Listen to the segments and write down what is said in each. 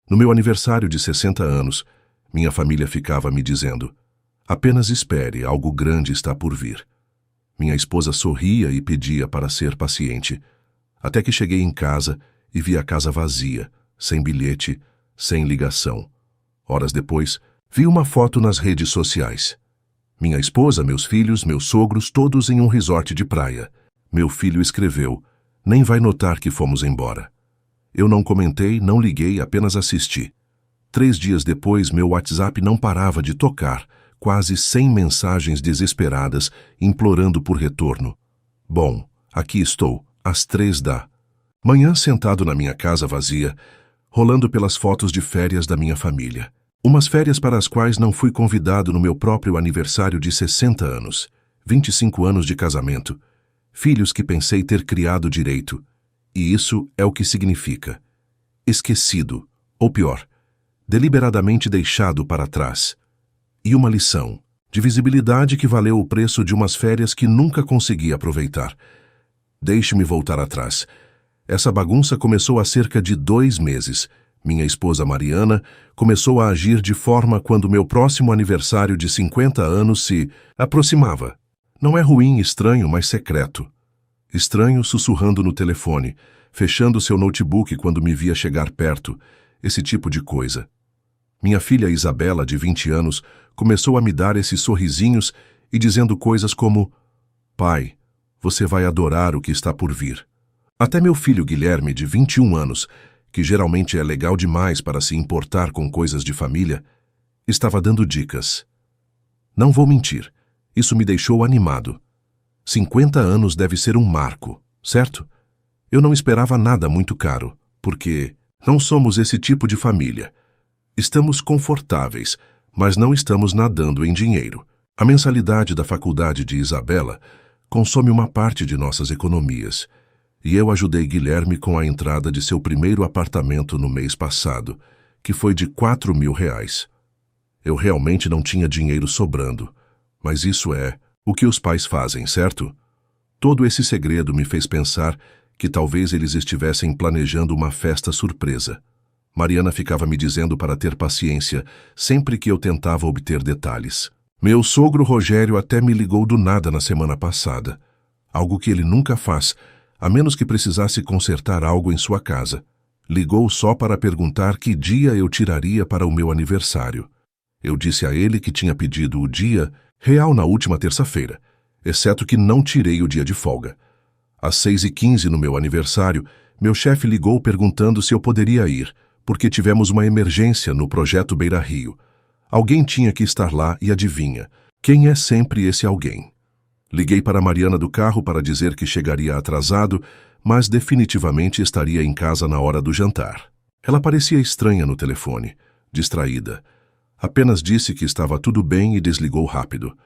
No meu aniversário de 60 anos, minha família ficava me dizendo: apenas espere, algo grande está por vir. Minha esposa sorria e pedia para ser paciente, até que cheguei em casa e vi a casa vazia, sem bilhete, sem ligação. Horas depois, vi uma foto nas redes sociais. Minha esposa, meus filhos, meus sogros, todos em um resort de praia. Meu filho escreveu: nem vai notar que fomos embora. Eu não comentei, não liguei, apenas assisti. 3 dias depois, meu WhatsApp não parava de tocar, quase 100 mensagens desesperadas, implorando por retorno. Bom, aqui estou, às 3 da manhã, sentado na minha casa vazia, rolando pelas fotos de férias da minha família. Umas férias para as quais não fui convidado no meu próprio aniversário de 60 anos, 25 anos de casamento, filhos que pensei ter criado direito. E isso é o que significa: esquecido, ou pior, deliberadamente deixado para trás. E uma lição de visibilidade que valeu o preço de umas férias que nunca consegui aproveitar. Deixe-me voltar atrás. Essa bagunça começou há cerca de 2 meses. Minha esposa Mariana começou a agir de forma quando meu próximo aniversário de 50 anos se aproximava. Não é ruim, estranho, mas secreto. Estranho sussurrando no telefone, fechando seu notebook quando me via chegar perto, esse tipo de coisa. Minha filha Isabela, de 20 anos, começou a me dar esses sorrisinhos e dizendo coisas como: pai, você vai adorar o que está por vir. Até meu filho Guilherme, de 21 anos, que geralmente é legal demais para se importar com coisas de família, estava dando dicas. Não vou mentir, isso me deixou animado. 50 anos deve ser um marco, certo? Eu não esperava nada muito caro, porque não somos esse tipo de família. Estamos confortáveis, mas não estamos nadando em dinheiro. A mensalidade da faculdade de Isabela consome uma parte de nossas economias, e eu ajudei Guilherme com a entrada de seu primeiro apartamento no mês passado, que foi de R$ 4.000. Eu realmente não tinha dinheiro sobrando, mas isso é o que os pais fazem, certo? Todo esse segredo me fez pensar que talvez eles estivessem planejando uma festa surpresa. Mariana ficava me dizendo para ter paciência sempre que eu tentava obter detalhes. Meu sogro Rogério até me ligou do nada na semana passada, algo que ele nunca faz, a menos que precisasse consertar algo em sua casa. Ligou só para perguntar que dia eu tiraria para o meu aniversário. Eu disse a ele que tinha pedido o dia real na última terça-feira, exceto que não tirei o dia de folga. Às 6h15 no meu aniversário, meu chefe ligou perguntando se eu poderia ir, porque tivemos uma emergência no projeto Beira Rio. Alguém tinha que estar lá e adivinha, quem é sempre esse alguém? Liguei para Mariana do carro para dizer que chegaria atrasado, mas definitivamente estaria em casa na hora do jantar. Ela parecia estranha no telefone, distraída. Apenas disse que estava tudo bem e desligou rápido.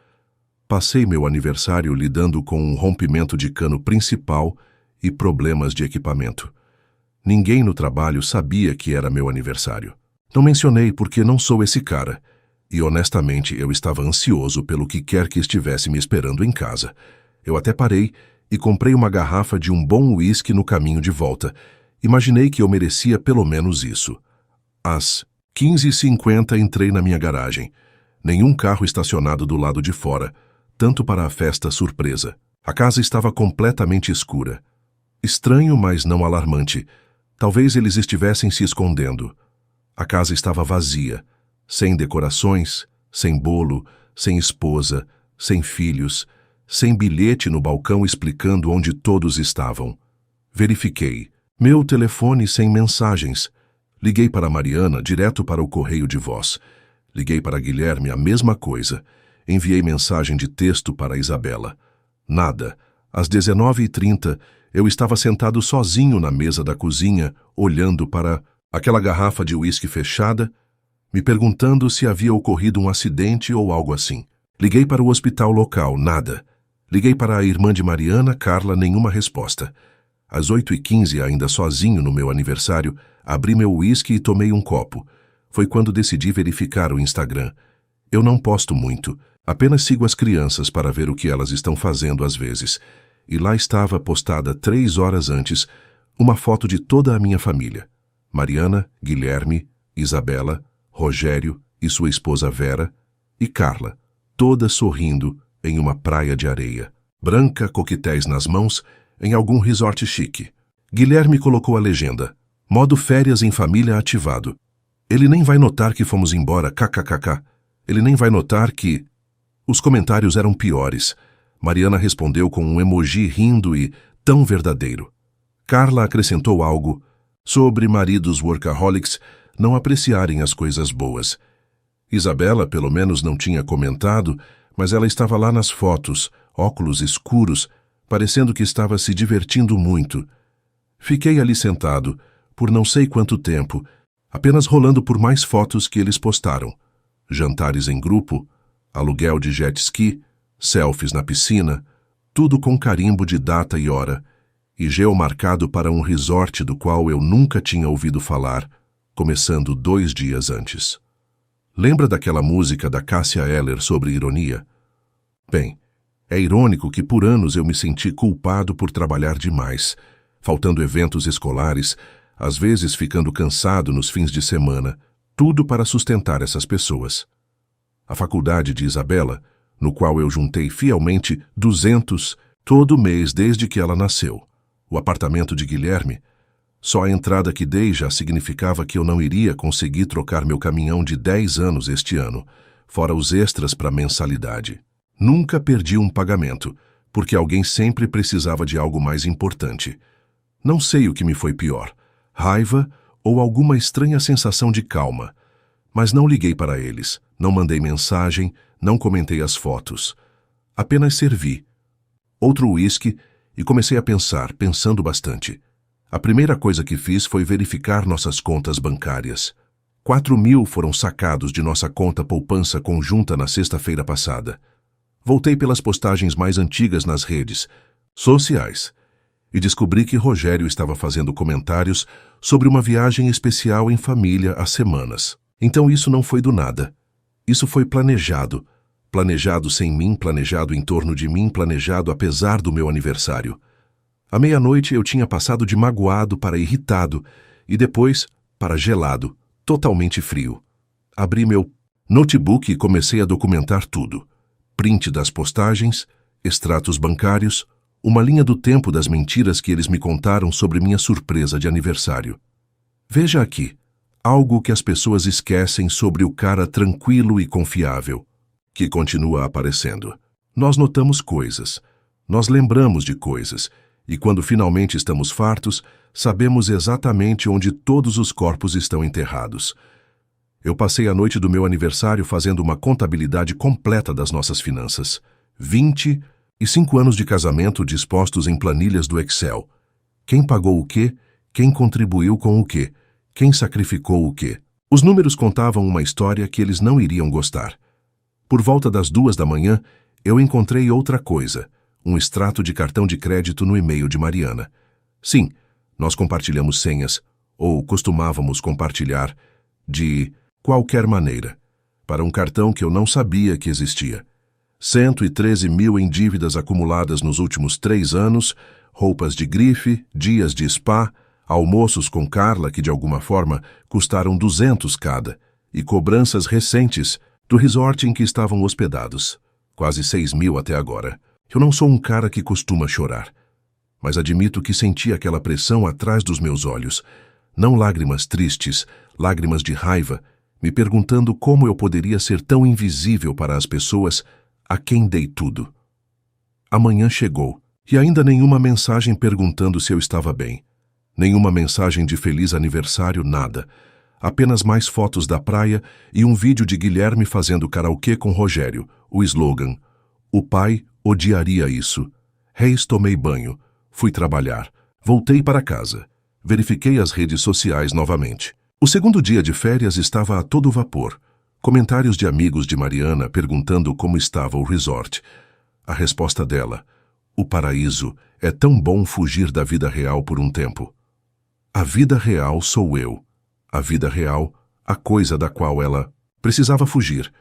Passei meu aniversário lidando com um rompimento de cano principal e problemas de equipamento. Ninguém no trabalho sabia que era meu aniversário. Não mencionei porque não sou esse cara. E honestamente eu estava ansioso pelo que quer que estivesse me esperando em casa. Eu até parei e comprei uma garrafa de um bom uísque no caminho de volta. Imaginei que eu merecia pelo menos isso. Às 15h50 entrei na minha garagem. Nenhum carro estacionado do lado de fora, tanto para a festa surpresa. A casa estava completamente escura. Estranho, mas não alarmante. Talvez eles estivessem se escondendo. A casa estava vazia, sem decorações, sem bolo, sem esposa, sem filhos, sem bilhete no balcão explicando onde todos estavam. Verifiquei. Meu telefone sem mensagens. Liguei para Mariana direto para o correio de voz. Liguei para Guilherme, a mesma coisa. Enviei mensagem de texto para Isabela. Nada. Às 19h30, eu estava sentado sozinho na mesa da cozinha, olhando para aquela garrafa de uísque fechada, me perguntando se havia ocorrido um acidente ou algo assim. Liguei para o hospital local, nada. Liguei para a irmã de Mariana, Carla, nenhuma resposta. Às 8h15, ainda sozinho no meu aniversário, abri meu uísque e tomei um copo. Foi quando decidi verificar o Instagram. Eu não posto muito, apenas sigo as crianças para ver o que elas estão fazendo às vezes. E lá estava postada 3 horas antes uma foto de toda a minha família. Mariana, Guilherme, Isabela, Rogério e sua esposa Vera, e Carla, todas sorrindo em uma praia de areia. Branca, coquetéis nas mãos, em algum resort chique. Guilherme colocou a legenda: modo férias em família ativado. Ele nem vai notar que fomos embora, kkkk. Ele nem vai notar que... Os comentários eram piores. Mariana respondeu com um emoji rindo e tão verdadeiro. Carla acrescentou algo sobre maridos workaholics não apreciarem as coisas boas. Isabela, pelo menos, não tinha comentado, mas ela estava lá nas fotos, óculos escuros, parecendo que estava se divertindo muito. Fiquei ali sentado, por não sei quanto tempo, apenas rolando por mais fotos que eles postaram. Jantares em grupo, aluguel de jet ski, selfies na piscina, tudo com carimbo de data e hora, e geomarcado para um resort do qual eu nunca tinha ouvido falar, começando 2 dias antes. Lembra daquela música da Cássia Eller sobre ironia? Bem, é irônico que por anos eu me senti culpado por trabalhar demais, faltando eventos escolares, às vezes ficando cansado nos fins de semana, tudo para sustentar essas pessoas. A faculdade de Isabela, no qual eu juntei fielmente 200 todo mês desde que ela nasceu. O apartamento de Guilherme, só a entrada que dei já significava que eu não iria conseguir trocar meu caminhão de 10 anos este ano, fora os extras para mensalidade. Nunca perdi um pagamento, porque alguém sempre precisava de algo mais importante. Não sei o que me foi pior, raiva ou alguma estranha sensação de calma, mas não liguei para eles, não mandei mensagem, não comentei as fotos. Apenas servi. Outro uísque e comecei a pensar, pensando bastante. A primeira coisa que fiz foi verificar nossas contas bancárias. 4.000 foram sacados de nossa conta poupança conjunta na sexta-feira passada. Voltei pelas postagens mais antigas nas redes sociais e descobri que Rogério estava fazendo comentários sobre uma viagem especial em família há semanas. Então isso não foi do nada. Isso foi planejado. Planejado sem mim, planejado em torno de mim, planejado apesar do meu aniversário. À meia-noite eu tinha passado de magoado para irritado e depois para gelado, totalmente frio. Abri meu notebook e comecei a documentar tudo. Print das postagens, extratos bancários, uma linha do tempo das mentiras que eles me contaram sobre minha surpresa de aniversário. Veja aqui, algo que as pessoas esquecem sobre o cara tranquilo e confiável, que continua aparecendo. Nós notamos coisas, nós lembramos de coisas, e quando finalmente estamos fartos, sabemos exatamente onde todos os corpos estão enterrados. Eu passei a noite do meu aniversário fazendo uma contabilidade completa das nossas finanças. 25 anos de casamento dispostos em planilhas do Excel. Quem pagou o quê? Quem contribuiu com o quê? Quem sacrificou o quê? Os números contavam uma história que eles não iriam gostar. Por volta das 2 da manhã, eu encontrei outra coisa, um extrato de cartão de crédito no e-mail de Mariana. Sim, nós compartilhamos senhas, ou costumávamos compartilhar, de qualquer maneira, para um cartão que eu não sabia que existia. 113.000 em dívidas acumuladas nos últimos 3 anos, roupas de grife, dias de spa, almoços com Carla que de alguma forma custaram 200 cada, e cobranças recentes do resort em que estavam hospedados. Quase 6.000 até agora. Eu não sou um cara que costuma chorar, mas admito que senti aquela pressão atrás dos meus olhos, não lágrimas tristes, lágrimas de raiva, me perguntando como eu poderia ser tão invisível para as pessoas a quem dei tudo. Amanhã chegou, e ainda nenhuma mensagem perguntando se eu estava bem. Nenhuma mensagem de feliz aniversário, nada. Apenas mais fotos da praia e um vídeo de Guilherme fazendo karaokê com Rogério, o slogan: o pai odiaria isso. Reis, tomei banho, fui trabalhar, voltei para casa, verifiquei as redes sociais novamente. O segundo dia de férias estava a todo vapor. Comentários de amigos de Mariana perguntando como estava o resort. A resposta dela: o paraíso, é tão bom fugir da vida real por um tempo. A vida real sou eu. A vida real, a coisa da qual ela precisava fugir.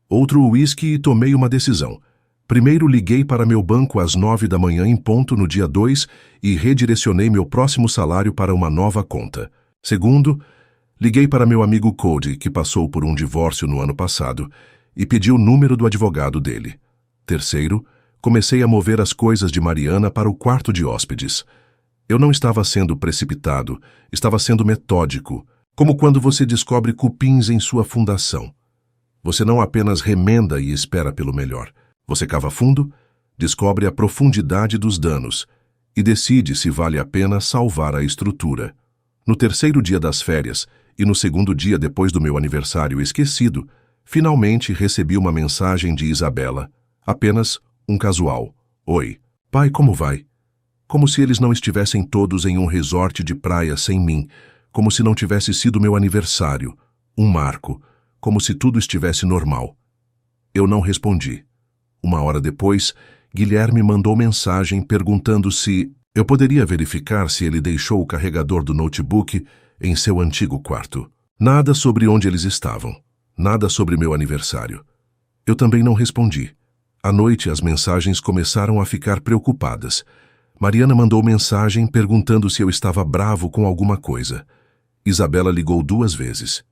Outro uísque e tomei uma decisão. Primeiro liguei para meu banco às 9 da manhã em ponto no dia 2 e redirecionei meu próximo salário para uma nova conta. Segundo, Liguei para meu amigo Cody, que passou por um divórcio no ano passado, e pedi o número do advogado dele. Terceiro, comecei a mover as coisas de Mariana para o quarto de hóspedes. Eu não estava sendo precipitado, estava sendo metódico, como quando você descobre cupins em sua fundação. Você não apenas remenda e espera pelo melhor. Você cava fundo, descobre a profundidade dos danos e decide se vale a pena salvar a estrutura. No terceiro dia das férias e no segundo dia depois do meu aniversário esquecido, finalmente recebi uma mensagem de Isabela, apenas um casual. Oi, pai, como vai? Como se eles não estivessem todos em um resort de praia sem mim, como se não tivesse sido meu aniversário, um marco, como se tudo estivesse normal. Eu não respondi. Uma hora depois, Guilherme mandou mensagem perguntando se eu poderia verificar se ele deixou o carregador do notebook em seu antigo quarto. Nada sobre onde eles estavam. Nada sobre meu aniversário. Eu também não respondi. À noite, as mensagens começaram a ficar preocupadas. Mariana mandou mensagem perguntando se eu estava bravo com alguma coisa. Isabela ligou 2 vezes.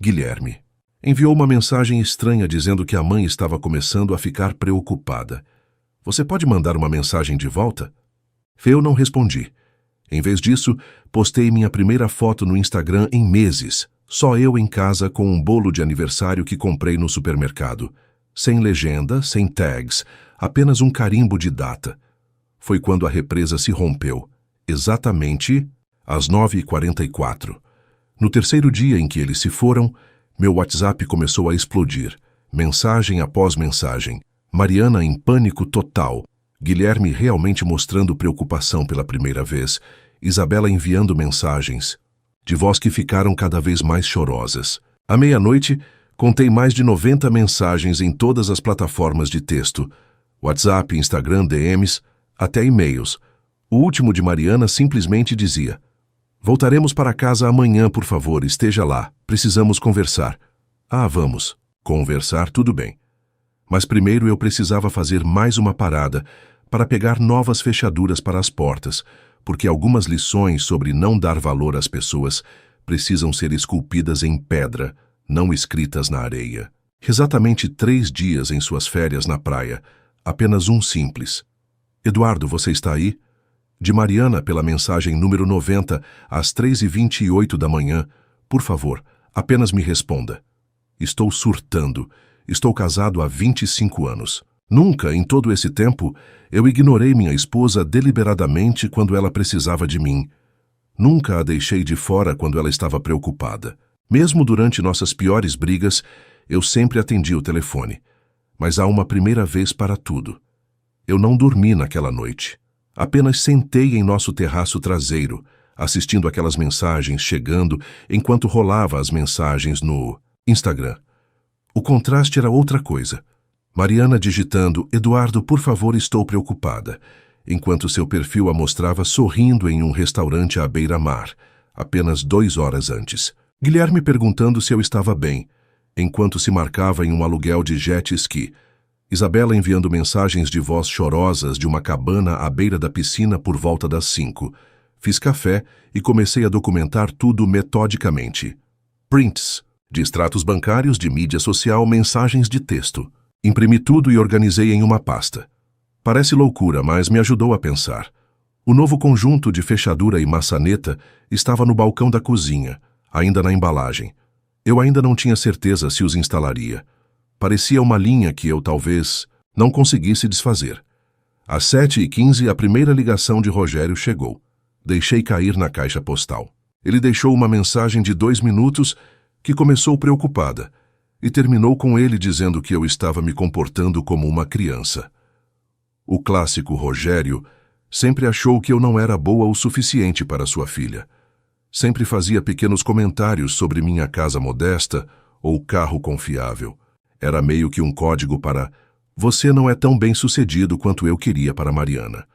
Guilherme enviou uma mensagem estranha dizendo que a mãe estava começando a ficar preocupada. Você pode mandar uma mensagem de volta? Eu não respondi. Em vez disso, postei minha primeira foto no Instagram em meses, só eu em casa com um bolo de aniversário que comprei no supermercado. Sem legenda, sem tags, apenas um carimbo de data. Foi quando a represa se rompeu, exatamente às 9h44. No terceiro dia em que eles se foram, meu WhatsApp começou a explodir, mensagem após mensagem. Mariana em pânico total, Guilherme realmente mostrando preocupação pela primeira vez, Isabela enviando mensagens, de voz que ficaram cada vez mais chorosas. À meia-noite, contei mais de 90 mensagens em todas as plataformas de texto, WhatsApp, Instagram, DMs, até e-mails. O último de Mariana simplesmente dizia: voltaremos para casa amanhã, por favor, esteja lá. Precisamos conversar. Ah, vamos. Conversar, tudo bem. Mas primeiro eu precisava fazer mais uma parada para pegar novas fechaduras para as portas, porque algumas lições sobre não dar valor às pessoas precisam ser esculpidas em pedra, não escritas na areia. Exatamente 3 dias em suas férias na praia, apenas um simples. Eduardo, você está aí? De Mariana pela mensagem número 90, às 3h28 da manhã. Por favor, apenas me responda. Estou surtando. Estou casado há 25 anos. Nunca, em todo esse tempo, eu ignorei minha esposa deliberadamente quando ela precisava de mim. Nunca a deixei de fora quando ela estava preocupada. Mesmo durante nossas piores brigas, eu sempre atendi o telefone. Mas há uma primeira vez para tudo. Eu não dormi naquela noite. Apenas sentei em nosso terraço traseiro, assistindo aquelas mensagens chegando enquanto rolava as mensagens no Instagram. O contraste era outra coisa. Mariana digitando: Eduardo, por favor, estou preocupada, enquanto seu perfil a mostrava sorrindo em um restaurante à beira-mar, apenas 2 horas antes. Guilherme perguntando se eu estava bem, enquanto se marcava em um aluguel de jet ski. Isabela enviando mensagens de voz chorosas de uma cabana à beira da piscina por volta das 5. Fiz café e comecei a documentar tudo metodicamente. Prints, de extratos bancários, de mídia social, mensagens de texto. Imprimi tudo e organizei em uma pasta. Parece loucura, mas me ajudou a pensar. O novo conjunto de fechadura e maçaneta estava no balcão da cozinha, ainda na embalagem. Eu ainda não tinha certeza se os instalaria. Parecia uma linha que eu talvez não conseguisse desfazer. Às 7h15, a primeira ligação de Rogério chegou. Deixei cair na caixa postal. Ele deixou uma mensagem de 2 minutos que começou preocupada e terminou com ele dizendo que eu estava me comportando como uma criança. O clássico Rogério sempre achou que eu não era boa o suficiente para sua filha. Sempre fazia pequenos comentários sobre minha casa modesta ou carro confiável. Era meio que um código para: você não é tão bem-sucedido quanto eu queria para Mariana.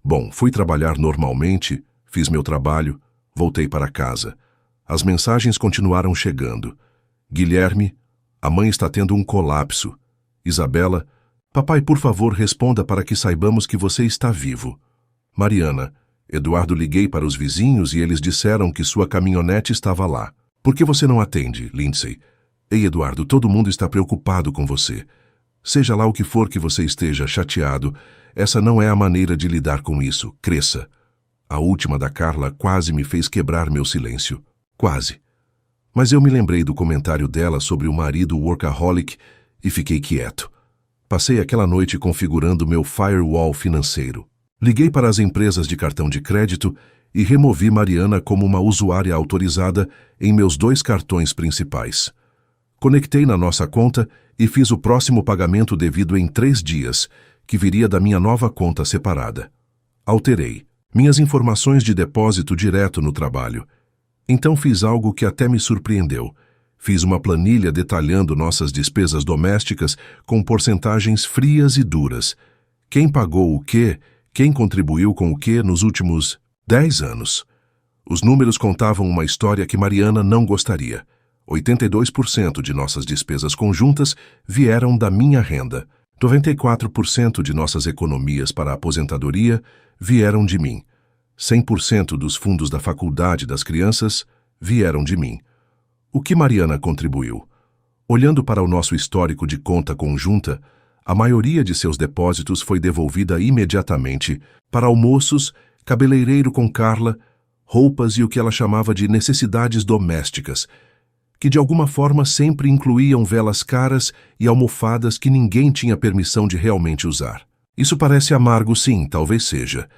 Bom, fui trabalhar normalmente, fiz meu trabalho, voltei para casa. As mensagens continuaram chegando. Guilherme: a mãe está tendo um colapso. Isabela: papai, por favor, responda para que saibamos que você está vivo. Mariana: Eduardo, liguei para os vizinhos e eles disseram que sua caminhonete estava lá. Por que você não atende, Lindsay? Ei, Eduardo, todo mundo está preocupado com você. Seja lá o que for que você esteja chateado, essa não é a maneira de lidar com isso. Cresça. A última da Carla quase me fez quebrar meu silêncio. Quase. Mas eu me lembrei do comentário dela sobre o marido workaholic e fiquei quieto. Passei aquela noite configurando meu firewall financeiro. Liguei para as empresas de cartão de crédito e removi Mariana como uma usuária autorizada em meus 2 cartões principais. Conectei na nossa conta e fiz o próximo pagamento devido em 3 dias, que viria da minha nova conta separada. Alterei minhas informações de depósito direto no trabalho. Então fiz algo que até me surpreendeu. Fiz uma planilha detalhando nossas despesas domésticas com porcentagens frias e duras. Quem pagou o quê, quem contribuiu com o quê nos últimos 10 anos. Os números contavam uma história que Mariana não gostaria. 82% de nossas despesas conjuntas vieram da minha renda. 94% de nossas economias para a aposentadoria vieram de mim. 100% dos fundos da faculdade das crianças vieram de mim. O que Mariana contribuiu? Olhando para o nosso histórico de conta conjunta, a maioria de seus depósitos foi devolvida imediatamente para almoços, cabeleireiro com Carla, roupas e o que ela chamava de necessidades domésticas, que de alguma forma sempre incluíam velas caras e almofadas que ninguém tinha permissão de realmente usar. Isso parece amargo, sim, talvez seja,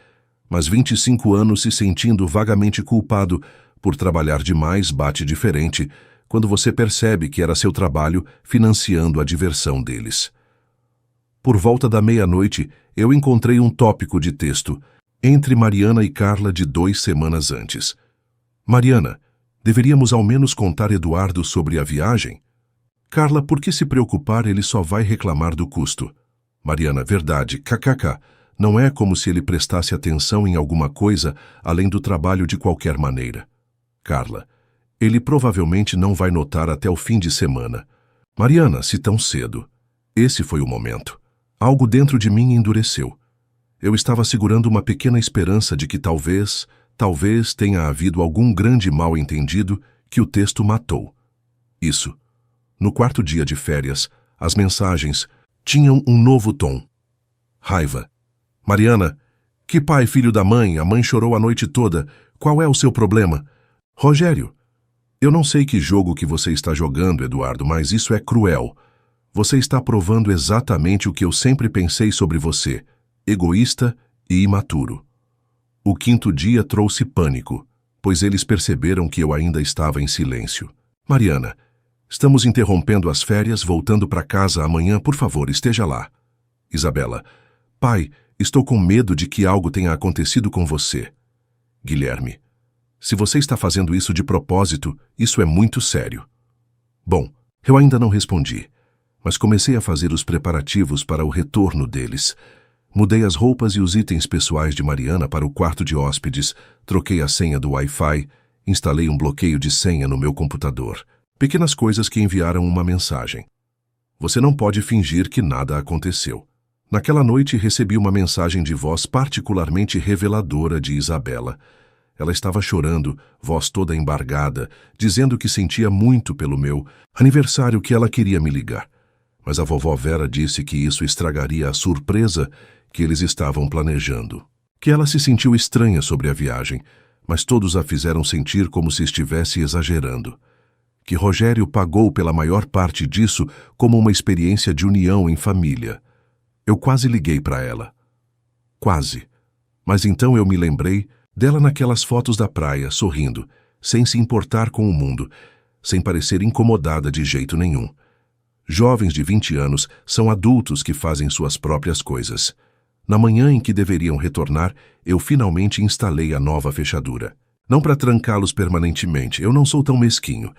mas 25 anos se sentindo vagamente culpado por trabalhar demais bate diferente quando você percebe que era seu trabalho financiando a diversão deles. Por volta da meia-noite, eu encontrei um tópico de texto entre Mariana e Carla de 2 semanas antes. Mariana, deveríamos ao menos contar Eduardo sobre a viagem? Carla, por que se preocupar, ele só vai reclamar do custo. Mariana, verdade, kkk. Não é como se ele prestasse atenção em alguma coisa além do trabalho de qualquer maneira. Carla, ele provavelmente não vai notar até o fim de semana. Mariana, se tão cedo. Esse foi o momento. Algo dentro de mim endureceu. Eu estava segurando uma pequena esperança de que talvez tenha havido algum grande mal-entendido que o texto matou. Isso. No 4º dia de férias, as mensagens tinham um novo tom. Raiva. Mariana, que pai, filho da mãe, a mãe chorou a noite toda. Qual é o seu problema? Rogério, eu não sei que jogo que você está jogando, Eduardo, mas isso é cruel. Você está provando exatamente o que eu sempre pensei sobre você. Egoísta e imaturo. O 5º dia trouxe pânico, pois eles perceberam que eu ainda estava em silêncio. Mariana, estamos interrompendo as férias, voltando para casa amanhã, por favor, esteja lá. Isabela, pai, estou com medo de que algo tenha acontecido com você. Guilherme, se você está fazendo isso de propósito, isso é muito sério. Bom, eu ainda não respondi, mas comecei a fazer os preparativos para o retorno deles. Mudei as roupas e os itens pessoais de Mariana para o quarto de hóspedes, troquei a senha do Wi-Fi, instalei um bloqueio de senha no meu computador. Pequenas coisas que enviaram uma mensagem. Você não pode fingir que nada aconteceu. Naquela noite recebi uma mensagem de voz particularmente reveladora de Isabela. Ela estava chorando, voz toda embargada, dizendo que sentia muito pelo meu aniversário, que ela queria me ligar. Mas a vovó Vera disse que isso estragaria a surpresa que eles estavam planejando. Que ela se sentiu estranha sobre a viagem, mas todos a fizeram sentir como se estivesse exagerando. Que Rogério pagou pela maior parte disso como uma experiência de união em família. Eu quase liguei para ela. Quase. Mas então eu me lembrei dela naquelas fotos da praia, sorrindo, sem se importar com o mundo, sem parecer incomodada de jeito nenhum. Jovens de 20 anos são adultos que fazem suas próprias coisas. Na manhã em que deveriam retornar, eu finalmente instalei a nova fechadura. Não para trancá-los permanentemente, eu não sou tão mesquinho,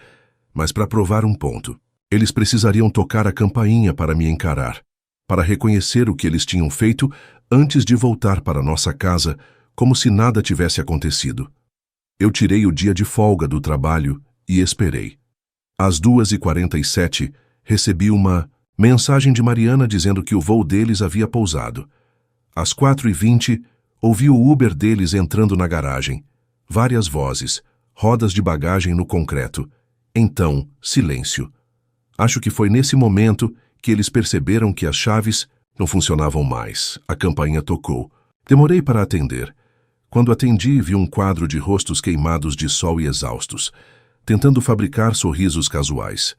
mas para provar um ponto. Eles precisariam tocar a campainha para me encarar, para reconhecer o que eles tinham feito antes de voltar para nossa casa, como se nada tivesse acontecido. Eu tirei o dia de folga do trabalho e esperei. Às 2h47, recebi uma mensagem de Mariana dizendo que o voo deles havia pousado. Às 4h20, ouvi o Uber deles entrando na garagem. Várias vozes, rodas de bagagem no concreto. Então, silêncio. Acho que foi nesse momento que eles perceberam que as chaves não funcionavam mais. A campainha tocou. Demorei para atender. Quando atendi, vi um quadro de rostos queimados de sol e exaustos, tentando fabricar sorrisos casuais.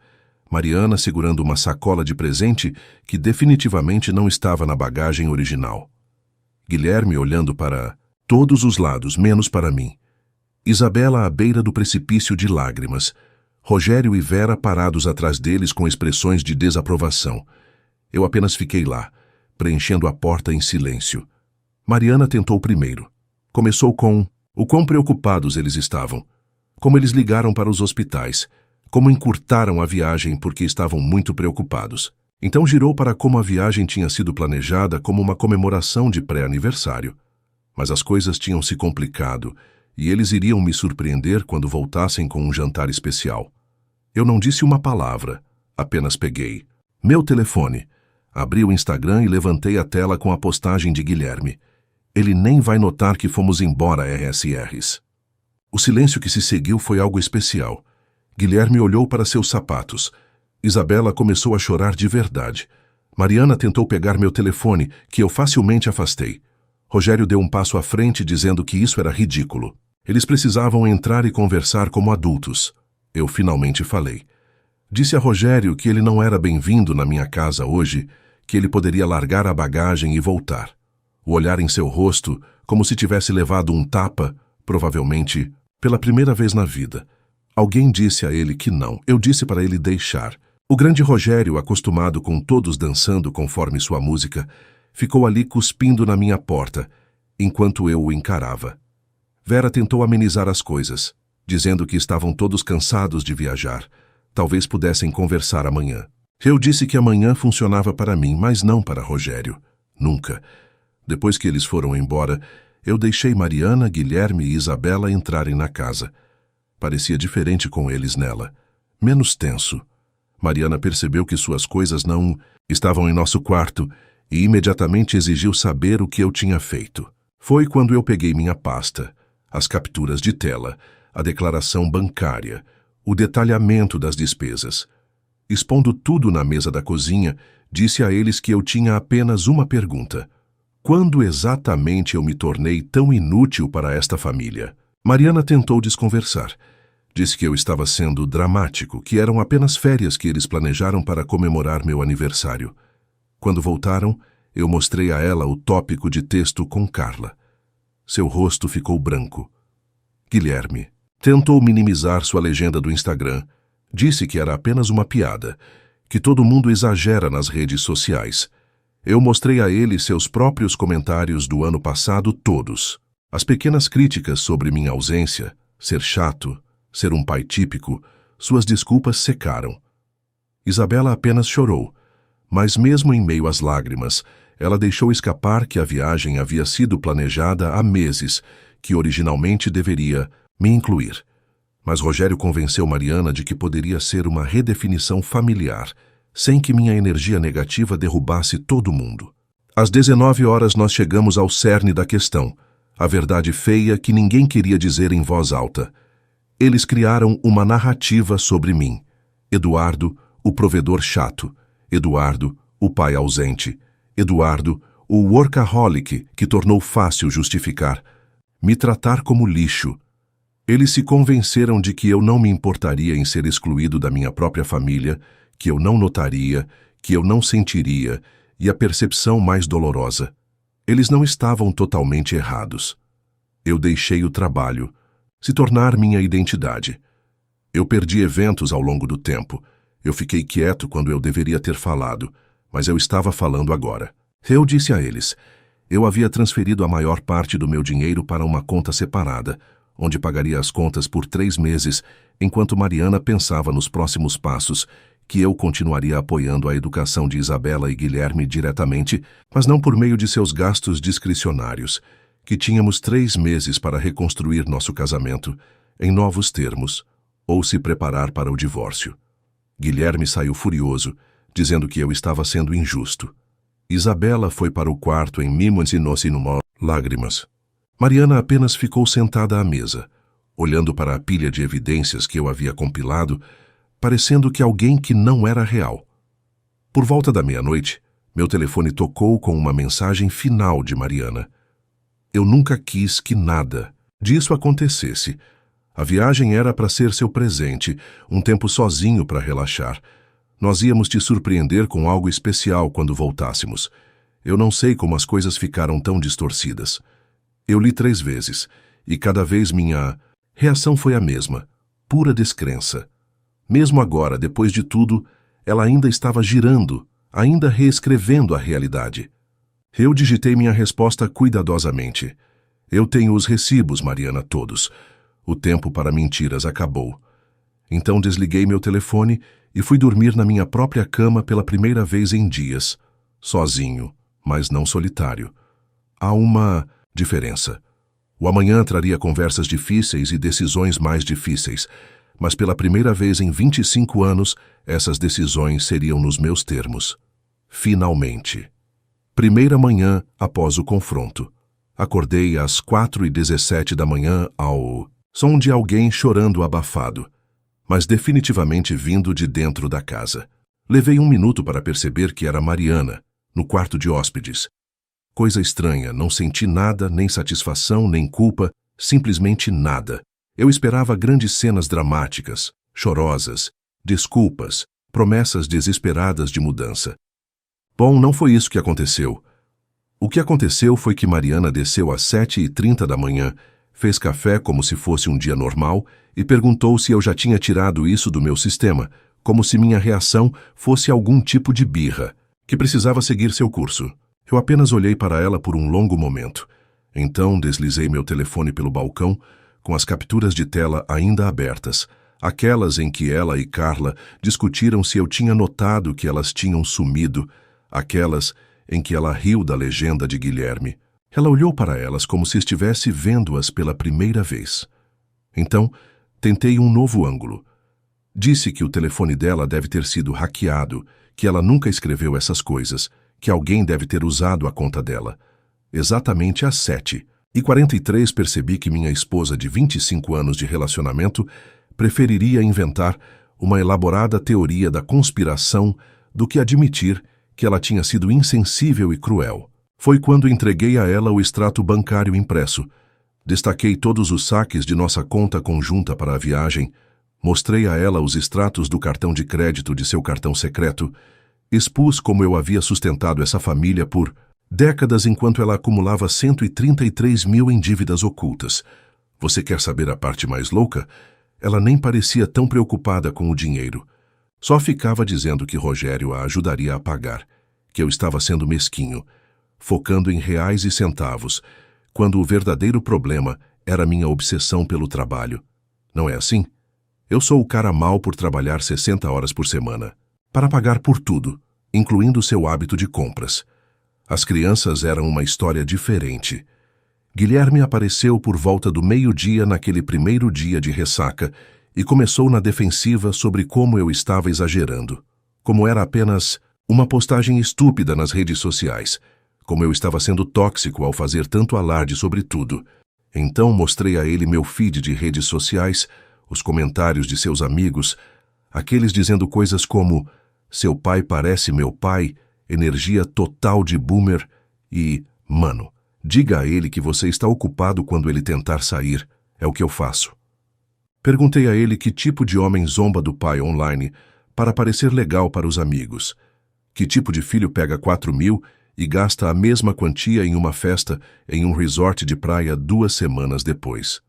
Mariana segurando uma sacola de presente que definitivamente não estava na bagagem original. Guilherme olhando para todos os lados, menos para mim. Isabela à beira do precipício de lágrimas. Rogério e Vera parados atrás deles com expressões de desaprovação. Eu apenas fiquei lá, preenchendo a porta em silêncio. Mariana tentou primeiro. Começou com o quão preocupados eles estavam, como eles ligaram para os hospitais, como encurtaram a viagem porque estavam muito preocupados. Então girou para como a viagem tinha sido planejada como uma comemoração de pré-aniversário. Mas as coisas tinham se complicado e eles iriam me surpreender quando voltassem com um jantar especial. Eu não disse uma palavra, apenas peguei meu telefone, abri o Instagram e levantei a tela com a postagem de Guilherme. Ele nem vai notar que fomos embora, RSRs. O silêncio que se seguiu foi algo especial. Guilherme olhou para seus sapatos. Isabela começou a chorar de verdade. Mariana tentou pegar meu telefone, que eu facilmente afastei. Rogério deu um passo à frente, dizendo que isso era ridículo. Eles precisavam entrar e conversar como adultos. Eu finalmente falei. Disse a Rogério que ele não era bem-vindo na minha casa hoje, que ele poderia largar a bagagem e voltar. O olhar em seu rosto, como se tivesse levado um tapa, provavelmente pela primeira vez na vida. Alguém disse a ele que não. Eu disse para ele deixar. O grande Rogério, acostumado com todos dançando conforme sua música, ficou ali cuspindo na minha porta, enquanto eu o encarava. Vera tentou amenizar as coisas, dizendo que estavam todos cansados de viajar. Talvez pudessem conversar amanhã. Eu disse que amanhã funcionava para mim, mas não para Rogério. Nunca. Depois que eles foram embora, eu deixei Mariana, Guilherme e Isabela entrarem na casa. Parecia diferente com eles nela. Menos tenso. Mariana percebeu que suas coisas não estavam em nosso quarto e imediatamente exigiu saber o que eu tinha feito. Foi quando eu peguei minha pasta, as capturas de tela, a declaração bancária, o detalhamento das despesas. Expondo tudo na mesa da cozinha, disse a eles que eu tinha apenas uma pergunta. Quando exatamente eu me tornei tão inútil para esta família? Mariana tentou desconversar. Disse que eu estava sendo dramático, que eram apenas férias que eles planejaram para comemorar meu aniversário. Quando voltaram, eu mostrei a ela o tópico de texto com Carla. Seu rosto ficou branco. Guilherme tentou minimizar sua legenda do Instagram. Disse que era apenas uma piada, que todo mundo exagera nas redes sociais. Eu mostrei a ele seus próprios comentários do ano passado todos. As pequenas críticas sobre minha ausência, ser chato, ser um pai típico, suas desculpas secaram. Isabela apenas chorou, mas mesmo em meio às lágrimas, ela deixou escapar que a viagem havia sido planejada há meses, que originalmente deveria me incluir. Mas Rogério convenceu Mariana de que poderia ser uma redefinição familiar, sem que minha energia negativa derrubasse todo mundo. Às 19 horas nós chegamos ao cerne da questão, a verdade feia que ninguém queria dizer em voz alta. Eles criaram uma narrativa sobre mim. Eduardo, o provedor chato. Eduardo, o pai ausente. Eduardo, o workaholic que tornou fácil justificar. Me tratar como lixo. Eles se convenceram de que eu não me importaria em ser excluído da minha própria família, que eu não notaria, que eu não sentiria, e a percepção mais dolorosa. Eles não estavam totalmente errados. Eu deixei o trabalho, se tornar minha identidade. Eu perdi eventos ao longo do tempo. Eu fiquei quieto quando eu deveria ter falado, mas eu estava falando agora. Eu disse a eles. Eu havia transferido a maior parte do meu dinheiro para uma conta separada, onde pagaria as contas por 3 meses, enquanto Mariana pensava nos próximos passos, que eu continuaria apoiando a educação de Isabela e Guilherme diretamente, mas não por meio de seus gastos discricionários, que tínhamos 3 meses para reconstruir nosso casamento, em novos termos, ou se preparar para o divórcio. Guilherme saiu furioso, dizendo que eu estava sendo injusto. Isabela foi para o quarto em mimos e lágrimas. Mariana apenas ficou sentada à mesa, olhando para a pilha de evidências que eu havia compilado, parecendo que alguém que não era real. Por volta da meia-noite, meu telefone tocou com uma mensagem final de Mariana. Eu nunca quis que nada disso acontecesse. A viagem era para ser seu presente, um tempo sozinho para relaxar. Nós íamos te surpreender com algo especial quando voltássemos. Eu não sei como as coisas ficaram tão distorcidas. Eu li 3 vezes, e cada vez minha reação foi a mesma, pura descrença. Mesmo agora, depois de tudo, ela ainda estava girando, ainda reescrevendo a realidade. Eu digitei minha resposta cuidadosamente. Eu tenho os recibos, Mariana, todos. O tempo para mentiras acabou. Então desliguei meu telefone e fui dormir na minha própria cama pela primeira vez em dias. Sozinho, mas não solitário. Há uma diferença. O amanhã traria conversas difíceis e decisões mais difíceis, mas pela primeira vez em 25 anos, essas decisões seriam nos meus termos. Finalmente. Primeira manhã após o confronto. Acordei às 4h17 da manhã ao som de alguém chorando abafado, mas definitivamente vindo de dentro da casa. Levei 1 minuto para perceber que era Mariana, no quarto de hóspedes. Coisa estranha, não senti nada, nem satisfação, nem culpa, simplesmente nada. Eu esperava grandes cenas dramáticas, chorosas, desculpas, promessas desesperadas de mudança. Bom, não foi isso que aconteceu. O que aconteceu foi que Mariana desceu às 7h30 da manhã, fez café como se fosse um dia normal e perguntou se eu já tinha tirado isso do meu sistema, como se minha reação fosse algum tipo de birra, que precisava seguir seu curso. Eu apenas olhei para ela por um longo momento. Então deslizei meu telefone pelo balcão, com as capturas de tela ainda abertas, aquelas em que ela e Carla discutiram se eu tinha notado que elas tinham sumido, aquelas em que ela riu da legenda de Guilherme. Ela olhou para elas como se estivesse vendo-as pela primeira vez. Então, tentei um novo ângulo. Disse que o telefone dela deve ter sido hackeado, que ela nunca escreveu essas coisas, que alguém deve ter usado a conta dela. Exatamente às 7h43 percebi que minha esposa de 25 anos de relacionamento preferiria inventar uma elaborada teoria da conspiração do que admitir que ela tinha sido insensível e cruel. Foi quando entreguei a ela o extrato bancário impresso. Destaquei todos os saques de nossa conta conjunta para a viagem, mostrei a ela os extratos do cartão de crédito de seu cartão secreto, expus como eu havia sustentado essa família por décadas enquanto ela acumulava 133 mil em dívidas ocultas. Você quer saber a parte mais louca? Ela nem parecia tão preocupada com o dinheiro. Só ficava dizendo que Rogério a ajudaria a pagar, que eu estava sendo mesquinho, focando em reais e centavos, quando o verdadeiro problema era minha obsessão pelo trabalho. Não é assim? Eu sou o cara mau por trabalhar 60 horas por semana, para pagar por tudo, incluindo seu hábito de compras. As crianças eram uma história diferente. Guilherme apareceu por volta do meio-dia naquele primeiro dia de ressaca e começou na defensiva sobre como eu estava exagerando, como era apenas uma postagem estúpida nas redes sociais, como eu estava sendo tóxico ao fazer tanto alarde sobre tudo. Então mostrei a ele meu feed de redes sociais, os comentários de seus amigos, aqueles dizendo coisas como "seu pai parece meu pai", energia total de boomer e "mano, diga a ele que você está ocupado quando ele tentar sair", é o que eu faço. Perguntei a ele que tipo de homem zomba do pai online para parecer legal para os amigos. Que tipo de filho pega 4 mil e gasta a mesma quantia em uma festa em um resort de praia 2 semanas depois.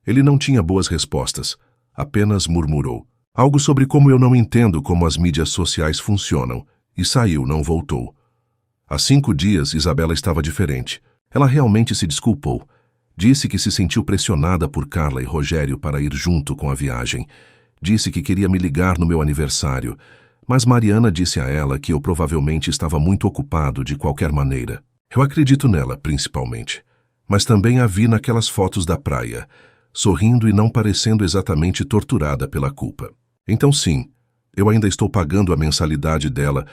Ele não tinha boas respostas, apenas murmurou. Algo sobre como eu não entendo como as mídias sociais funcionam, e saiu, não voltou. Há 5 dias, Isabela estava diferente. Ela realmente se desculpou. Disse que se sentiu pressionada por Carla e Rogério para ir junto com a viagem. Disse que queria me ligar no meu aniversário, mas Mariana disse a ela que eu provavelmente estava muito ocupado de qualquer maneira. Eu acredito nela, principalmente. Mas também a vi naquelas fotos da praia, sorrindo e não parecendo exatamente torturada pela culpa. Então sim, eu ainda estou pagando a mensalidade dela,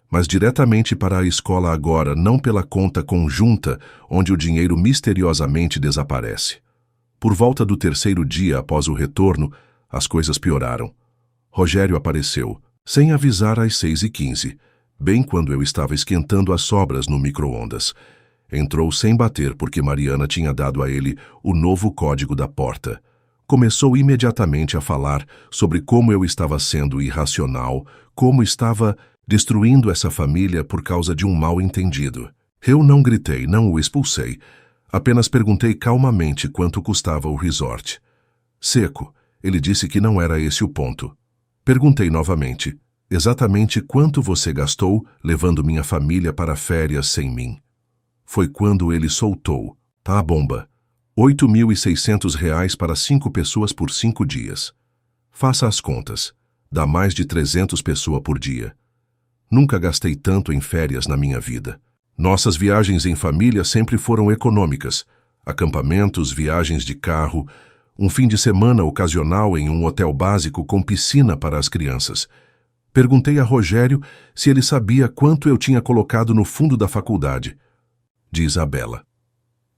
mas diretamente para a escola agora, não pela conta conjunta, onde o dinheiro misteriosamente desaparece. Por volta do 3º dia após o retorno, as coisas pioraram. Rogério apareceu, sem avisar às 6h15, bem quando eu estava esquentando as sobras no micro-ondas. Entrou sem bater porque Mariana tinha dado a ele o novo código da porta. Começou imediatamente a falar sobre como eu estava sendo irracional, como estava destruindo essa família por causa de um mal-entendido. Eu não gritei, não o expulsei. Apenas perguntei calmamente quanto custava o resort. Seco, ele disse que não era esse o ponto. Perguntei novamente, exatamente quanto você gastou levando minha família para férias sem mim? Foi quando ele soltou, tá a bomba. R$ 8.600 para 5 pessoas por 5 dias. Faça as contas. Dá mais de 300 pessoas por dia. Nunca gastei tanto em férias na minha vida. Nossas viagens em família sempre foram econômicas. Acampamentos, viagens de carro, um fim de semana ocasional em um hotel básico com piscina para as crianças. Perguntei a Rogério se ele sabia quanto eu tinha colocado no fundo da faculdade. De Isabela.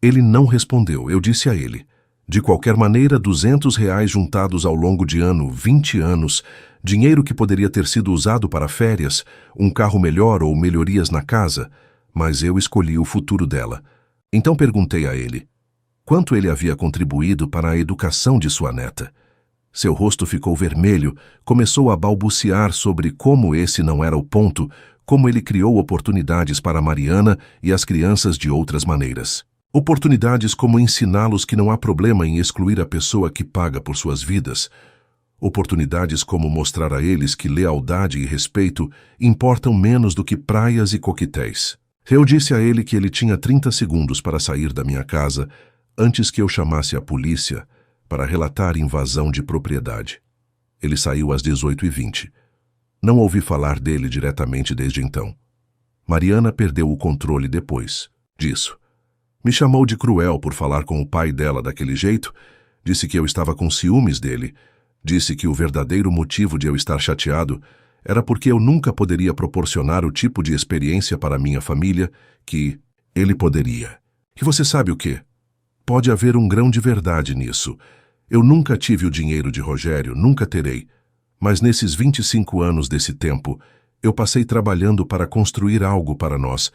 Ele não respondeu, eu disse a ele. De qualquer maneira, R$ 200 juntados ao longo de 20 anos, dinheiro que poderia ter sido usado para férias, um carro melhor ou melhorias na casa, mas eu escolhi o futuro dela. Então perguntei a ele, quanto ele havia contribuído para a educação de sua neta. Seu rosto ficou vermelho, começou a balbuciar sobre como esse não era o ponto, como ele criou oportunidades para Mariana e as crianças de outras maneiras. Oportunidades como ensiná-los que não há problema em excluir a pessoa que paga por suas vidas. Oportunidades como mostrar a eles que lealdade e respeito importam menos do que praias e coquetéis. Eu disse a ele que ele tinha 30 segundos para sair da minha casa antes que eu chamasse a polícia para relatar invasão de propriedade. Ele saiu às 18h20. Não ouvi falar dele diretamente desde então. Mariana perdeu o controle depois disso. Me chamou de cruel por falar com o pai dela daquele jeito, disse que eu estava com ciúmes dele, disse que o verdadeiro motivo de eu estar chateado era porque eu nunca poderia proporcionar o tipo de experiência para minha família que ele poderia. E você sabe o quê? Pode haver um grão de verdade nisso. Eu nunca tive o dinheiro de Rogério, nunca terei, mas nesses 25 anos desse tempo, eu passei trabalhando para construir algo para nós,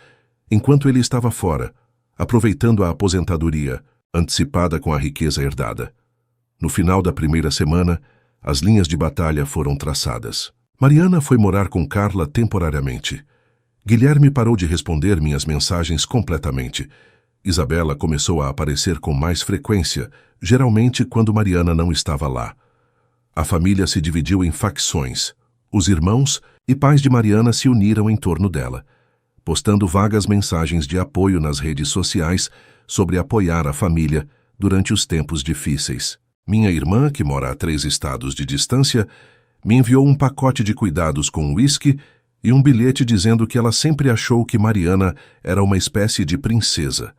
enquanto ele estava fora, aproveitando a aposentadoria, antecipada com a riqueza herdada. No final da primeira semana, as linhas de batalha foram traçadas. Mariana foi morar com Carla temporariamente. Guilherme parou de responder minhas mensagens completamente. Isabela começou a aparecer com mais frequência, geralmente quando Mariana não estava lá. A família se dividiu em facções. Os irmãos e pais de Mariana se uniram em torno dela, postando vagas mensagens de apoio nas redes sociais sobre apoiar a família durante os tempos difíceis. Minha irmã, que mora a 3 estados de distância, me enviou um pacote de cuidados com uísque e um bilhete dizendo que ela sempre achou que Mariana era uma espécie de princesa.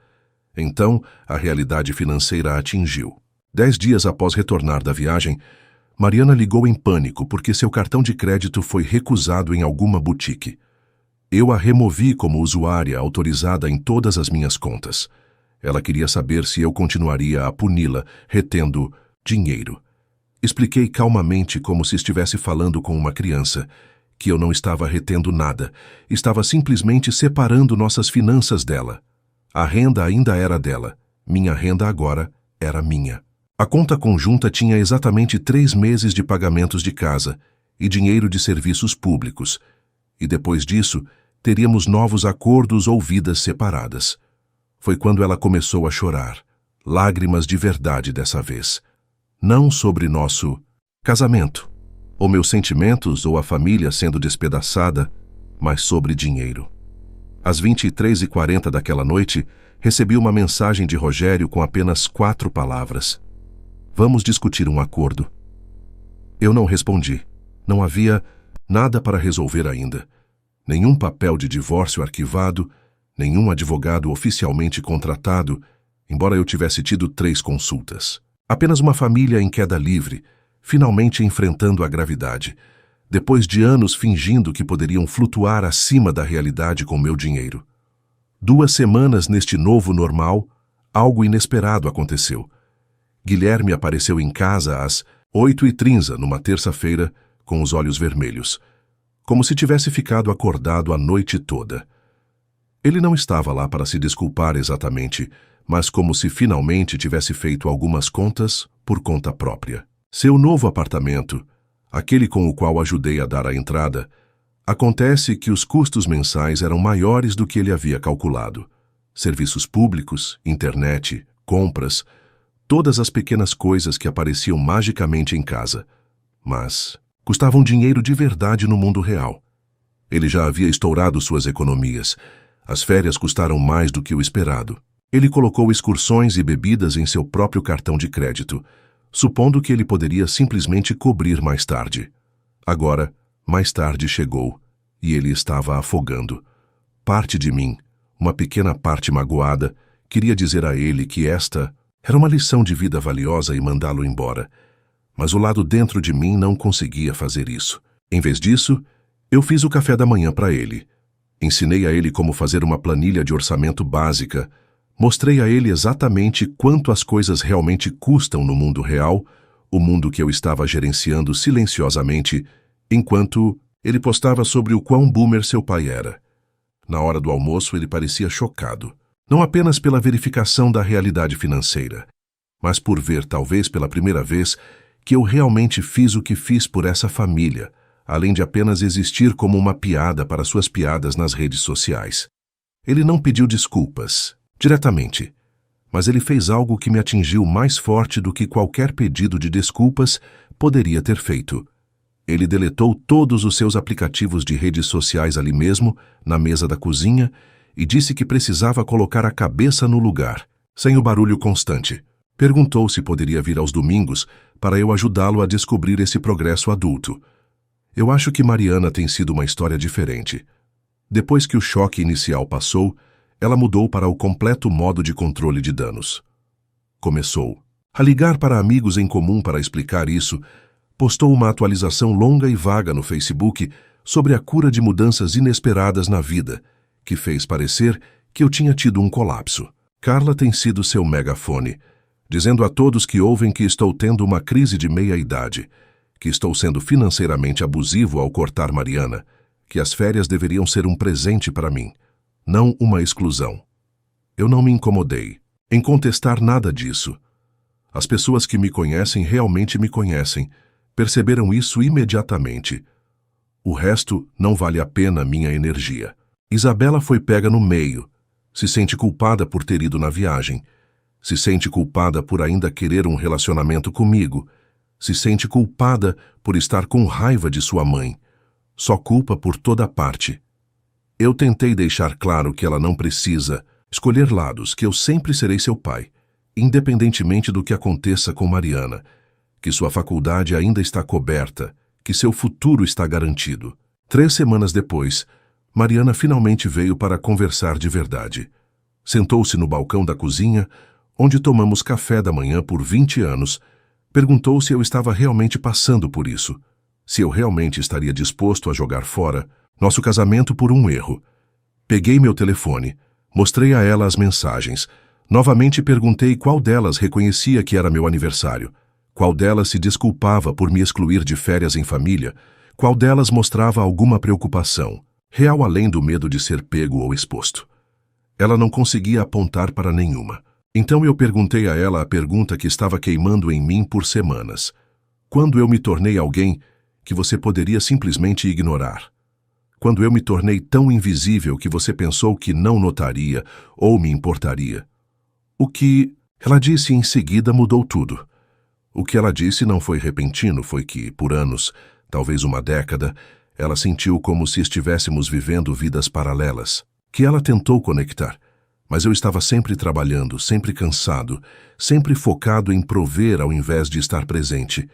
Então, a realidade financeira a atingiu. 10 dias após retornar da viagem, Mariana ligou em pânico porque seu cartão de crédito foi recusado em alguma boutique. Eu a removi como usuária autorizada em todas as minhas contas. Ela queria saber se eu continuaria a puni-la, retendo dinheiro. Expliquei calmamente, como se estivesse falando com uma criança, que eu não estava retendo nada, estava simplesmente separando nossas finanças dela. A renda ainda era dela, minha renda agora era minha. A conta conjunta tinha exatamente 3 meses de pagamentos de casa e dinheiro de serviços públicos, e depois disso, teríamos novos acordos ou vidas separadas. Foi quando ela começou a chorar, lágrimas de verdade dessa vez. Não sobre nosso casamento, ou meus sentimentos ou a família sendo despedaçada, mas sobre dinheiro. Às 23h40 daquela noite, recebi uma mensagem de Rogério com apenas 4 palavras. Vamos discutir um acordo. Eu não respondi. Não havia nada para resolver ainda. Nenhum papel de divórcio arquivado, nenhum advogado oficialmente contratado, embora eu tivesse tido 3 consultas. Apenas uma família em queda livre, finalmente enfrentando a gravidade, depois de anos fingindo que poderiam flutuar acima da realidade com meu dinheiro. 2 semanas neste novo normal, algo inesperado aconteceu. Guilherme apareceu em casa às 8h30 numa terça-feira, com os olhos vermelhos, como se tivesse ficado acordado a noite toda. Ele não estava lá para se desculpar exatamente, mas como se finalmente tivesse feito algumas contas por conta própria. Seu novo apartamento, aquele com o qual ajudei a dar a entrada, acontece que os custos mensais eram maiores do que ele havia calculado. Serviços públicos, internet, compras, todas as pequenas coisas que apareciam magicamente em casa. Mas custavam dinheiro de verdade no mundo real. Ele já havia estourado suas economias. As férias custaram mais do que o esperado. Ele colocou excursões e bebidas em seu próprio cartão de crédito, supondo que ele poderia simplesmente cobrir mais tarde. Agora, mais tarde chegou, e ele estava afogando. Parte de mim, uma pequena parte magoada, queria dizer a ele que esta era uma lição de vida valiosa e mandá-lo embora. Mas o lado dentro de mim não conseguia fazer isso. Em vez disso, eu fiz o café da manhã para ele. Ensinei a ele como fazer uma planilha de orçamento básica. Mostrei a ele exatamente quanto as coisas realmente custam no mundo real, o mundo que eu estava gerenciando silenciosamente, enquanto ele postava sobre o quão boomer seu pai era. Na hora do almoço, ele parecia chocado. Não apenas pela verificação da realidade financeira, mas por ver, talvez pela primeira vez, que eu realmente fiz o que fiz por essa família, além de apenas existir como uma piada para suas piadas nas redes sociais. Ele não pediu desculpas, diretamente, mas ele fez algo que me atingiu mais forte do que qualquer pedido de desculpas poderia ter feito. Ele deletou todos os seus aplicativos de redes sociais ali mesmo, na mesa da cozinha, e disse que precisava colocar a cabeça no lugar, sem o barulho constante. Perguntou se poderia vir aos domingos para eu ajudá-lo a descobrir esse progresso adulto. Eu acho que Mariana tem sido uma história diferente. Depois que o choque inicial passou, ela mudou para o completo modo de controle de danos. Começou a ligar para amigos em comum para explicar isso, postou uma atualização longa e vaga no Facebook sobre a cura de mudanças inesperadas na vida, que fez parecer que eu tinha tido um colapso. Carla tem sido seu megafone, dizendo a todos que ouvem que estou tendo uma crise de meia-idade, que estou sendo financeiramente abusivo ao cortar Mariana, que as férias deveriam ser um presente para mim, não uma exclusão. Eu não me incomodei em contestar nada disso. As pessoas que me conhecem realmente me conhecem, perceberam isso imediatamente. O resto não vale a pena minha energia. Isabela foi pega no meio. Se sente culpada por ter ido na viagem. Se sente culpada por ainda querer um relacionamento comigo. Se sente culpada por estar com raiva de sua mãe. Só culpa por toda parte. Eu tentei deixar claro que ela não precisa escolher lados, que eu sempre serei seu pai, independentemente do que aconteça com Mariana, que sua faculdade ainda está coberta, que seu futuro está garantido. 3 semanas depois, Mariana finalmente veio para conversar de verdade. Sentou-se no balcão da cozinha, onde tomamos café da manhã por 20 anos, perguntou se eu estava realmente passando por isso, se eu realmente estaria disposto a jogar fora nosso casamento por um erro. Peguei meu telefone, mostrei a ela as mensagens, novamente perguntei qual delas reconhecia que era meu aniversário, qual delas se desculpava por me excluir de férias em família, qual delas mostrava alguma preocupação, real além do medo de ser pego ou exposto. Ela não conseguia apontar para nenhuma. Então eu perguntei a ela a pergunta que estava queimando em mim por semanas. Quando eu me tornei alguém que você poderia simplesmente ignorar? Quando eu me tornei tão invisível que você pensou que não notaria ou me importaria? O que ela disse em seguida mudou tudo. O que ela disse não foi repentino, foi que, por anos, talvez uma década, ela sentiu como se estivéssemos vivendo vidas paralelas, que ela tentou conectar, mas eu estava sempre trabalhando, sempre cansado, sempre focado em prover ao invés de estar presente,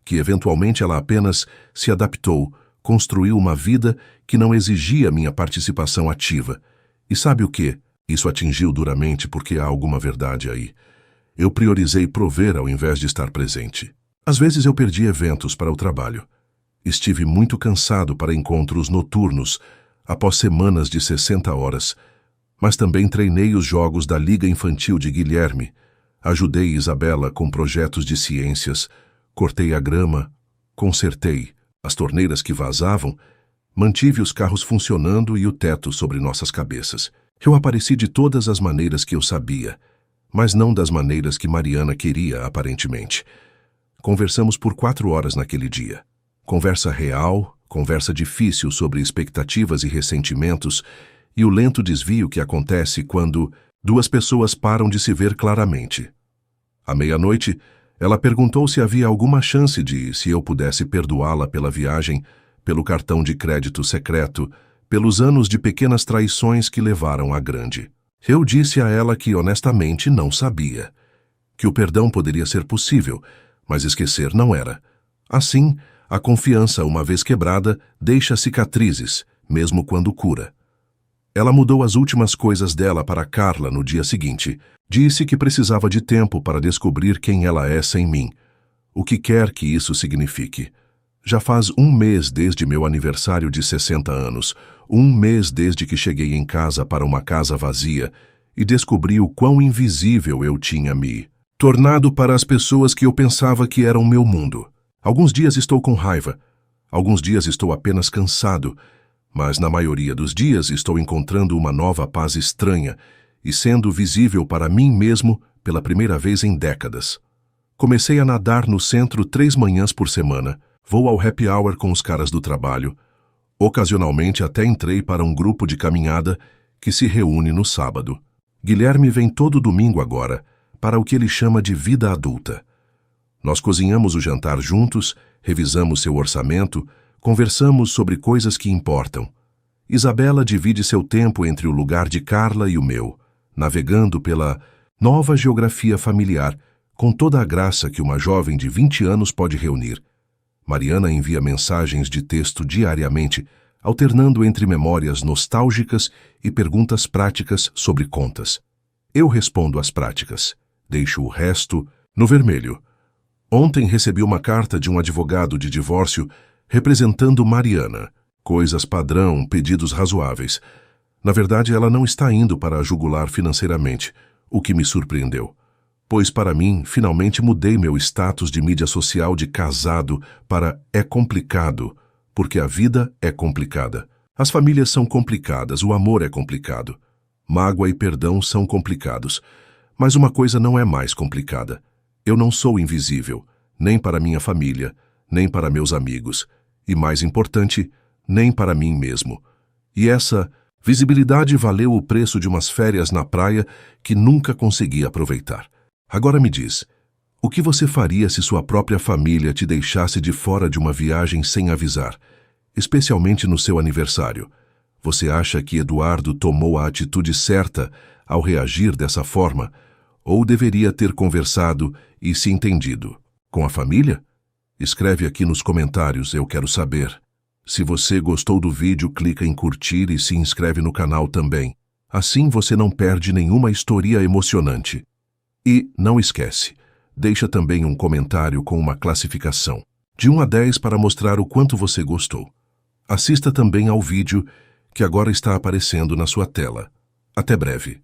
que eventualmente ela apenas se adaptou, construiu uma vida que não exigia minha participação ativa. E sabe o quê? Isso atingiu duramente porque há alguma verdade aí. Eu priorizei prover ao invés de estar presente. Às vezes eu perdi eventos para o trabalho. Estive muito cansado para encontros noturnos, após semanas de 60 horas, mas também treinei os jogos da Liga Infantil de Guilherme, ajudei Isabela com projetos de ciências, cortei a grama, consertei, as torneiras que vazavam, mantive os carros funcionando e o teto sobre nossas cabeças. Eu apareci de todas as maneiras que eu sabia, mas não das maneiras que Mariana queria, aparentemente. Conversamos por 4 horas naquele dia. Conversa real, conversa difícil sobre expectativas e ressentimentos e o lento desvio que acontece quando duas pessoas param de se ver claramente. À meia-noite, ela perguntou se havia alguma chance de se eu pudesse perdoá-la pela viagem, pelo cartão de crédito secreto, pelos anos de pequenas traições que levaram à grande. Eu disse a ela que honestamente não sabia, que o perdão poderia ser possível, mas esquecer não era. Assim, a confiança, uma vez quebrada, deixa cicatrizes, mesmo quando cura. Ela mudou as últimas coisas dela para Carla no dia seguinte. Disse que precisava de tempo para descobrir quem ela é sem mim, o que quer que isso signifique. Já faz 1 mês desde meu aniversário de 60 anos, 1 mês desde que cheguei em casa para uma casa vazia e descobri o quão invisível eu tinha me tornado para as pessoas que eu pensava que eram meu mundo. Alguns dias estou com raiva, alguns dias estou apenas cansado, mas na maioria dos dias estou encontrando uma nova paz estranha e sendo visível para mim mesmo pela primeira vez em décadas. Comecei a nadar no centro 3 manhãs por semana, vou ao happy hour com os caras do trabalho. Ocasionalmente até entrei para um grupo de caminhada que se reúne no sábado. Guilherme vem todo domingo agora, para o que ele chama de vida adulta. Nós cozinhamos o jantar juntos, revisamos seu orçamento, conversamos sobre coisas que importam. Isabela divide seu tempo entre o lugar de Carla e o meu, navegando pela nova geografia familiar, com toda a graça que uma jovem de 20 anos pode reunir. Mariana envia mensagens de texto diariamente, alternando entre memórias nostálgicas e perguntas práticas sobre contas. Eu respondo às práticas, deixo o resto no vermelho. Ontem recebi uma carta de um advogado de divórcio representando Mariana. Coisas padrão, pedidos razoáveis. Na verdade, ela não está indo para a jugular financeiramente, o que me surpreendeu. Pois para mim, finalmente mudei meu status de mídia social de casado para é complicado, porque a vida é complicada. As famílias são complicadas, o amor é complicado. Mágoa e perdão são complicados. Mas uma coisa não é mais complicada. Eu não sou invisível, nem para minha família, nem para meus amigos, e mais importante, nem para mim mesmo. E essa visibilidade valeu o preço de umas férias na praia que nunca consegui aproveitar. Agora me diz, o que você faria se sua própria família te deixasse de fora de uma viagem sem avisar, especialmente no seu aniversário? Você acha que Eduardo tomou a atitude certa ao reagir dessa forma, ou deveria ter conversado e se entendido com a família? Escreve aqui nos comentários, eu quero saber. Se você gostou do vídeo, clica em curtir e se inscreve no canal também. Assim você não perde nenhuma história emocionante. E, não esquece, deixa também um comentário com uma classificação, de 1 a 10 para mostrar o quanto você gostou. Assista também ao vídeo que agora está aparecendo na sua tela. Até breve.